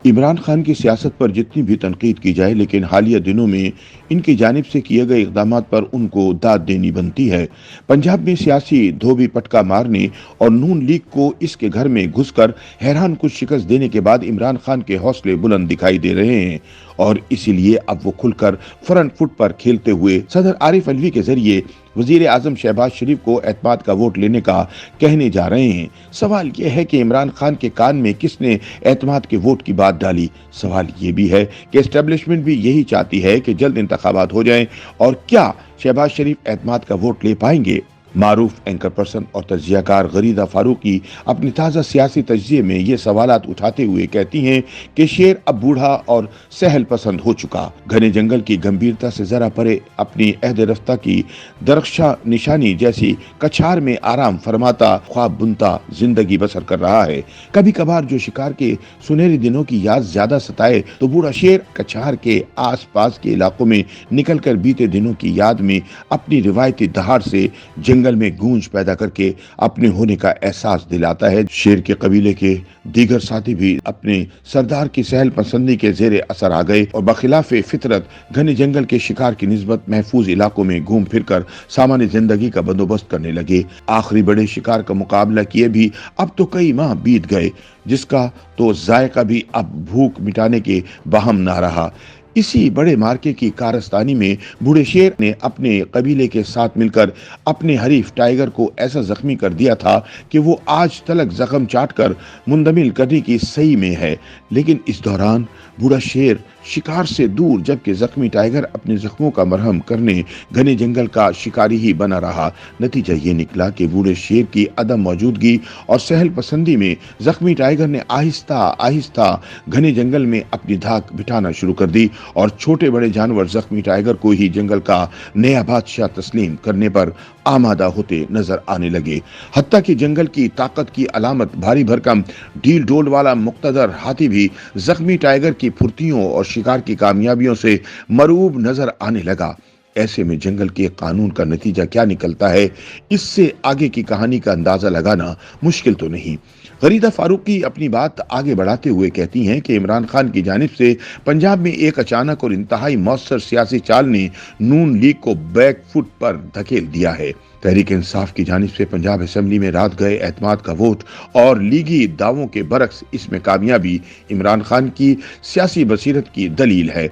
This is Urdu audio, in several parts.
عمران خان کی سیاست پر جتنی بھی تنقید کی جائے، لیکن حالیہ دنوں میں ان کی جانب سے کیے گئے اقدامات پر ان کو داد دینی بنتی ہے۔ پنجاب میں سیاسی دھوبی پٹکا مارنے اور نون لیگ کو اس کے گھر میں گھس کر حیران کچھ شکست دینے کے بعد عمران خان کے حوصلے بلند دکھائی دے رہے ہیں، اور اسی لیے اب وہ کھل کر فرنٹ فٹ پر کھیلتے ہوئے صدر عارف علوی کے ذریعے وزیر اعظم شہباز شریف کو اعتماد کا ووٹ لینے کا کہنے جا رہے ہیں۔ سوال یہ ہے کہ عمران خان کے کان میں کس نے اعتماد کے ووٹ کی بات ڈالی؟ سوال یہ بھی ہے کہ اسٹیبلشمنٹ بھی یہی چاہتی ہے کہ جلد انتخابات ہو جائیں، اور کیا شہباز شریف اعتماد کا ووٹ لے پائیں گے؟ معروف اینکر پرسن اور تجزیہ کار غریدہ فاروقی اپنی تازہ سیاسی تجزیے میں یہ سوالات اٹھاتے ہوئے کہتی ہیں کہ شیر اب بوڑھا اور سہل پسند ہو چکا، گھنے جنگل کی گمبھیرتا سے ذرا پرے اپنی عہد رفتہ کی درخشاں نشانی جیسی کچھار میں آرام فرماتا خواب بنتا زندگی بسر کر رہا ہے۔ کبھی کبھار جو شکار کے سنہری دنوں کی یاد زیادہ ستائے تو بوڑھا شیر کچھار کے آس پاس کے علاقوں میں نکل کر بیتے دنوں کی یاد میں اپنی روایتی دہاڑ سے جنگل میں گونج پیدا کر کے اپنے ہونے کا احساس دلاتا ہے۔ شیر کے قبیلے کے دیگر ساتھی بھی اپنے سردار کی سہل پسندی کے زیر اثر آ گئے اور بخلاف فطرت گھنے جنگل کے شکار کی نسبت محفوظ علاقوں میں گھوم پھر کر سامان زندگی کا بندوبست کرنے لگے۔ آخری بڑے شکار کا مقابلہ کیے بھی اب تو کئی ماہ بیت گئے، جس کا تو ذائقہ بھی اب بھوک مٹانے کے باہم نہ رہا۔ اسی بڑے مارکے کی کارستانی میں بوڑھے شیر نے اپنے قبیلے کے ساتھ مل کر اپنے حریف ٹائیگر کو ایسا زخمی کر دیا تھا کہ وہ آج تلک زخم چاٹ کر مندمل کرنے کی سعی میں ہے، لیکن اس دوران بوڑھا شیر شکار سے دور جبکہ زخمی ٹائیگر اپنے زخموں کا مرہم کرنے گھنے جنگل کا شکاری ہی بنا رہا۔ نتیجہ یہ نکلا کہ بوڑھے شیر کی عدم موجودگی اور سہل پسندی میں زخمی ٹائیگر نے آہستہ آہستہ گھنے جنگل میں اپنی دھاک بٹھانا شروع کر دی، اور چھوٹے بڑے جانور زخمی ٹائیگر کو ہی جنگل کا نیا بادشاہ تسلیم کرنے پر آمادہ ہوتے نظر آنے لگے۔ حتیٰ کہ جنگل کی طاقت کی علامت بھاری بھرکم ڈھیل ڈول والا مقتدر ہاتھی بھی زخمی ٹائیگر کی پھرتیوں اور شکار کی کامیابیوں سے مرعوب نظر آنے لگا۔ ایسے میں جنگل کے قانون کا نتیجہ کیا نکلتا ہے، اس سے آگے کی کہانی کا اندازہ لگانا مشکل تو نہیں۔ غریدہ فاروقی اپنی بات آگے بڑھاتے ہوئے کہتی ہیں کہ عمران خان کی جانب سے پنجاب میں ایک اچانک اور انتہائی مؤثر سیاسی چال نے نون لیگ کو بیک فٹ پر دھکیل دیا ہے۔ تحریک انصاف کی جانب سے پنجاب اسمبلی میں رات گئے اعتماد کا ووٹ اور لیگی دعووں کے برعکس اس میں کامیابی عمران خان کی سیاسی بصیرت کی دلیل ہے۔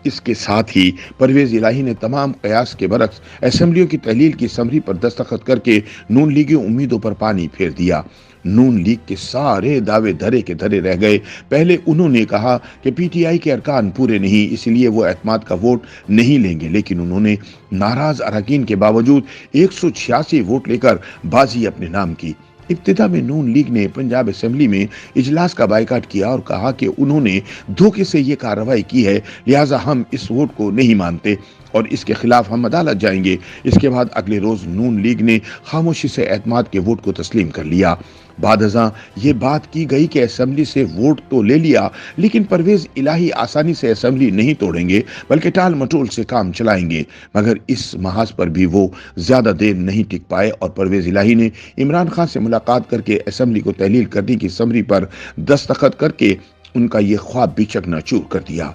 اس کے ساتھ ہی پرویز الہی نے تمام قیاس کے برعکس اسمبلیوں کی تحلیل کی سمری پر دستخط کر کے نون لیگی امیدوں پر پانی پھیر دیا۔ نون لیگ کے سارے دعوے دھرے کے دھرے رہ گئے۔ پہلے انہوں نے کہا کہ پی ٹی آئی کے ارکان پورے نہیں، اس لیے وہ اعتماد کا ووٹ نہیں لیں گے، لیکن انہوں نے ناراض اراکین کے باوجود 186 ووٹ لے کر بازی اپنے نام کی۔ ابتدا میں نون لیگ نے پنجاب اسمبلی میں اجلاس کا بائیکاٹ کیا اور کہا کہ انہوں نے دھوکے سے یہ کارروائی کی ہے، لہٰذا ہم اس ووٹ کو نہیں مانتے اور اس کے خلاف ہم عدالت جائیں گے۔ اس کے بعد اگلے روز نون لیگ نے خاموشی سے اعتماد کے ووٹ کو تسلیم کر لیا۔ بعد ازاں یہ بات کی گئی کہ اسمبلی سے ووٹ تو لے لیا، لیکن پرویز الہی آسانی سے اسمبلی نہیں توڑیں گے بلکہ ٹال مٹول سے کام چلائیں گے، مگر اس محاذ پر بھی وہ زیادہ دیر نہیں ٹک پائے اور پرویز الہی نے عمران خان سے ملاقات کر کے اسمبلی کو تحلیل کرنے کی سمری پر دستخط کر کے ان کا یہ خواب بھی چکنا چور کر دیا۔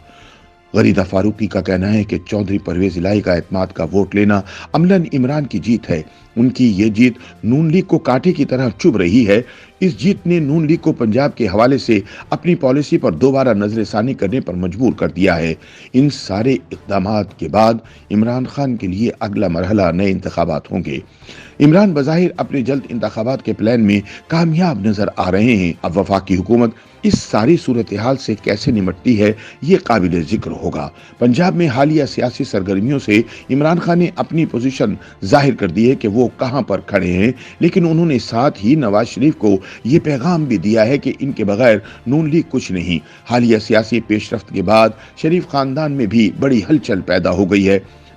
غریدہ فاروقی کا کہنا ہے کہ چودھری پرویز الہی کا اعتماد کا ووٹ لینا عملاً عمران کی جیت ہے۔ ان کی یہ جیت نون لیگ کو کانٹے کی طرح چبھ رہی ہے۔ اس جیت نے نون لیگ کو پنجاب کے حوالے سے اپنی پالیسی پر دوبارہ نظر ثانی کرنے پر مجبور کر دیا ہے۔ ان سارے اقدامات کے بعد عمران خان کے لیے اگلا مرحلہ نئے انتخابات ہوں گے۔ عمران بظاہر اپنے جلد انتخابات کے پلان میں کامیاب نظر آ رہے ہیں۔ اب وفاقی حکومت اس ساری صورتحال سے کیسے نمٹتی ہے، یہ قابل ذکر ہوگا۔ پنجاب میں حالیہ سیاسی سرگرمیوں سے عمران خان نے اپنی پوزیشن ظاہر کر دی ہے کہ وہ کہاں پر کھڑے ہیں، لیکن انہوں نے ساتھ ہی نواز شریف کو یہ پیغام بھی دیا ہے کہ ان کے بغیر نون لیگ کچھ نہیں۔ حالیہ سیاسی پیش رفت کے بعد شریف خاندان میں بھی بڑی ہلچل پیدا ہو گئی ہے۔